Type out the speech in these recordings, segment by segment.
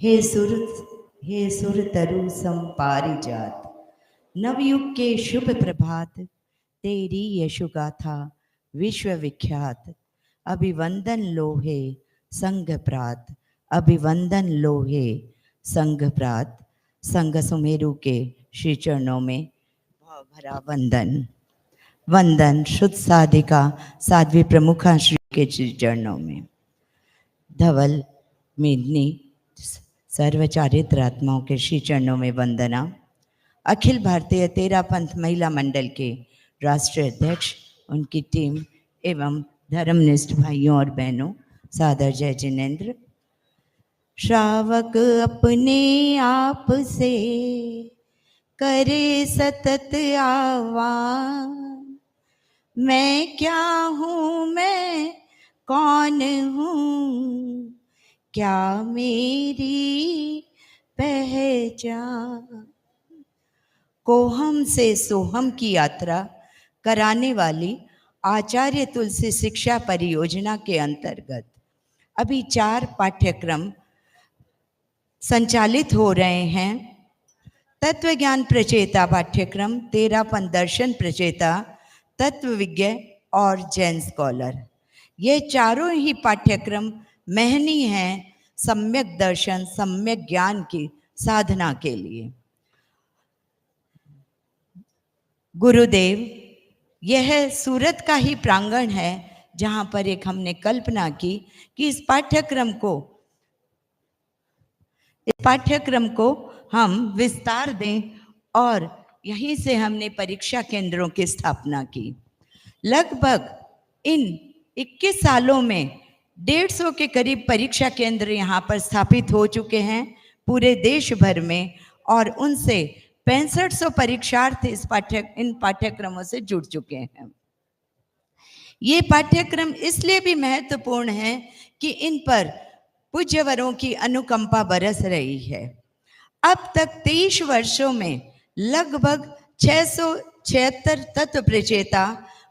हे सुर तरु संपारिजात, नवयुग के शुभ प्रभात, तेरी यशुगाथा विश्व विख्यात। अभिवंदन लोहे संग प्रात, अभिवंदन लोहे संग प्रात। संग सुमेरु के श्री चरणों में भाव भरा वंदन। वंदन शुद्ध साधिका साध्वी प्रमुखा श्री के श्री चरणों में। धवल मेदिनी सर्वचारित्र आत्माओं के श्री चरणों में वंदना। अखिल भारतीय तेरा पंथ महिला मंडल के राष्ट्रीय अध्यक्ष, उनकी टीम एवं धर्मनिष्ठ भाइयों और बहनों, सादर जय जिनेन्द्र। श्रावक अपने आप से करे सतत आह्वान, मैं क्या हूँ मैं कौन हूँ, क्या मेरी पहचान। कोहम से सोहम की यात्रा कराने वाली आचार्य तुलसी शिक्षा परियोजना के अंतर्गत अभी 4 पाठ्यक्रम संचालित हो रहे हैं। तत्व ज्ञान प्रचेता पाठ्यक्रम, तेरापंथ दर्शन प्रचेता, तत्व विज्ञ और जैन स्कॉलर। ये चारों ही पाठ्यक्रम महनी हैं सम्यक दर्शन, सम्यक ज्ञान की साधना के लिए। गुरुदेव, यह सूरत का ही प्रांगण है जहाँ पर एक हमने कल्पना की कि इस पाठ्यक्रम को हम विस्तार दें, और यहीं से हमने परीक्षा केंद्रों की स्थापना की। लगभग इन 21 सालों में 150 के करीब परीक्षा केंद्र यहाँ पर स्थापित हो चुके हैं पूरे देश भर में, और उनसे 6500 परीक्षार्थी इन पाठ्यक्रमों से जुड़ चुके हैं। ये पाठ्यक्रम इसलिए भी महत्वपूर्ण है कि इन पर पूज्यवरों की अनुकंपा बरस रही है। अब तक 23 वर्षों में लगभग 676 तत्व प्रचेता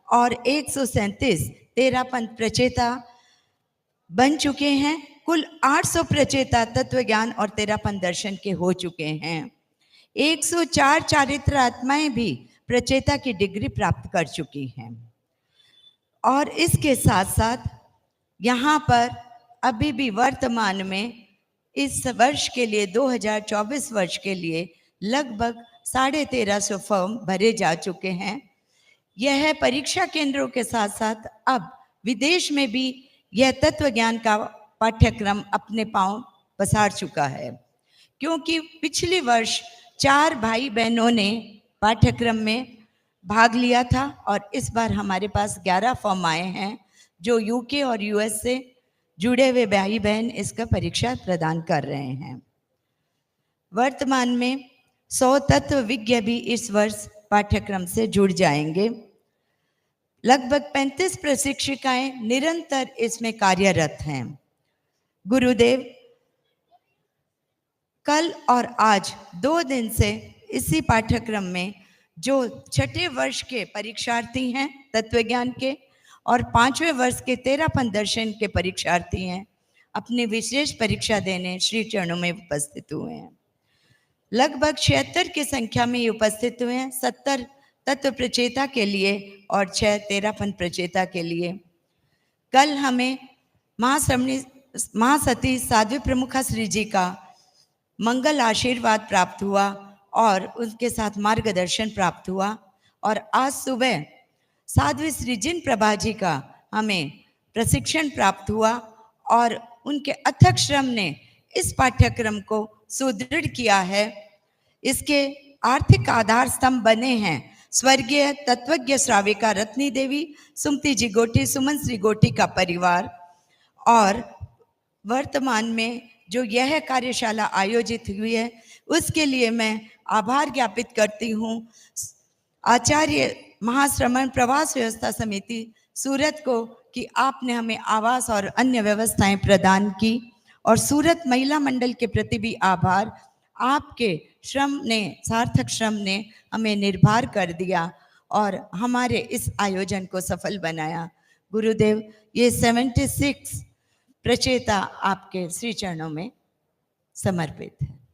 और 137 तेरापंथ प्रचेता बन चुके हैं। कुल 800 प्रचेता तत्व ज्ञान और तेरापंथ दर्शन के हो चुके हैं। 104 चारित्र आत्माएं भी प्रचेता की डिग्री प्राप्त कर चुकी हैं। और इसके साथ साथ यहाँ पर अभी भी वर्तमान में इस वर्ष के लिए 2024 वर्ष के लिए लगभग 1350 फॉर्म भरे जा चुके हैं। यह परीक्षा केंद्रों के साथ साथ अब विदेश में भी यह तत्व ज्ञान का पाठ्यक्रम अपने पांव पसार चुका है, क्योंकि पिछले वर्ष 4 भाई बहनों ने पाठ्यक्रम में भाग लिया था और इस बार हमारे पास 11 फॉर्म आए हैं, जो यूके और यूएस से जुड़े हुए भाई बहन इसका परीक्षा प्रदान कर रहे हैं। वर्तमान में 100 तत्व विज्ञ भी इस वर्ष पाठ्यक्रम से जुड़ जाएंगे। लगभग 35 प्रशिक्षिकाएं निरंतर इसमें कार्यरत हैं। गुरुदेव, कल और आज 2 दिन से इसी पाठ्यक्रम में जो 6ठे वर्ष के परीक्षार्थी हैं तत्वज्ञान के और 5वें वर्ष के तेरापंथ दर्शन के परीक्षार्थी हैं, अपनी विशेष परीक्षा देने श्री चरणों में उपस्थित हुए हैं। लगभग 76 की संख्या में ये उपस्थित हुए हैं, 70 तत्व प्रचेता के लिए और 6 तेरापंथ प्रचेता के लिए। कल हमें महासती साध्वी प्रमुखा श्री जी का मंगल आशीर्वाद प्राप्त हुआ और उनके साथ मार्गदर्शन प्राप्त हुआ, और आज सुबह साध्वी श्री जिन प्रभा जी का हमें प्रशिक्षण प्राप्त हुआ और उनके अथक श्रम ने इस पाठ्यक्रम को सुदृढ़ किया है। इसके आर्थिक आधार स्तंभ बने हैं स्वर्गीय तत्वज्ञ श्राविका रत्नी देवी, सुमति जी गोटी, सुमन श्री गोटी का परिवार। और वर्तमान में जो यह कार्यशाला आयोजित हुई है उसके लिए मैं आभार ज्ञापित करती हूँ आचार्य महाश्रमण प्रवास व्यवस्था समिति सूरत को कि आपने हमें आवास और अन्य व्यवस्थाएं प्रदान की, और सूरत महिला मंडल के प्रति भी आभार। आपके श्रम ने, सार्थक श्रम ने हमें निर्भर कर दिया और हमारे इस आयोजन को सफल बनाया। गुरुदेव, ये 76 प्रचेता आपके श्री चरणों में समर्पित है।